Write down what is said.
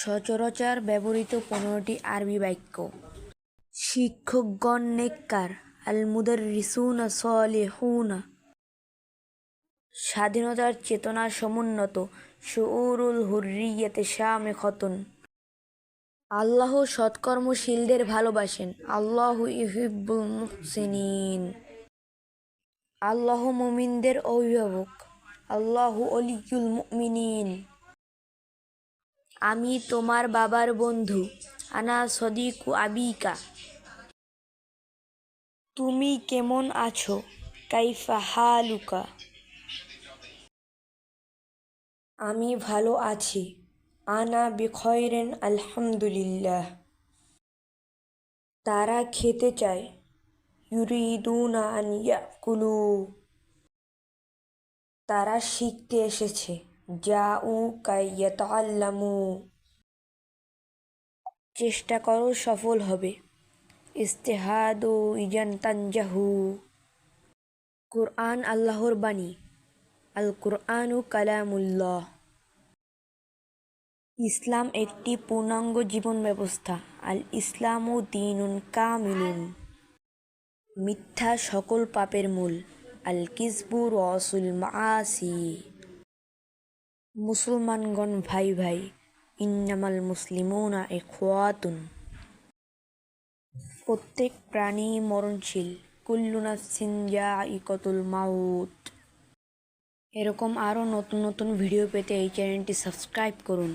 সচরাচর ব্যবহৃত 15টি আরবি বাক্য। শিক্ষকগণ নেককার, আল মুদাররিসুনা সালিহুনা। স্বাধীনতার চেতনা সমুন্নত, শুউরুল হুররিয়াতে শামিখাতুন। আল্লাহ সৎকর্মশীলদের ভালোবাসেন, আল্লাহু ইউহিব্বুল মুহসিনিন। আল্লাহ মুমিনদের অভিভাবক, আল্লাহু ওলিয়ুল মুমিনিন। আমি তোমার বাবার বন্ধু, আনা সদিকু আবিকা। তুমি কেমন আছো, কাইফা হালুকা। আমি ভালো আছি, আনা বিখয়রিন আলহামদুলিল্লাহ। তারা খেতে চায়, ইউরিদুনা আন ইয়াকুলু। তারা শিখতে এসেছে, জাউ কাই ইয়াতাআল্লামু। চেষ্টা করো সফল হবে, ইজতিহাদু ইজান তানজাহু। কুরআন আল্লাহর বাণী, আল কুরআনু কালামুল্লাহ। ইসলাম একটি পূর্ণাঙ্গ জীবন ব্যবস্থা, আল ইসলামু দীনুন কামিলুন। মিথ্যা সকল পাপের মূল, আল কিযবু রাসুল মাআসি। মুসলমানগণ ভাই ভাই, ইন্নামাল মুসলিমুনা ইখওয়াতুন। প্রত্যেক প্রাণী মরণশীল, কুল্লু নাফসিন যায়িকাতুল মাউত। এরকম আরও নতুন নতুন ভিডিও পেতে এই চ্যানেলটি সাবস্ক্রাইব করুন।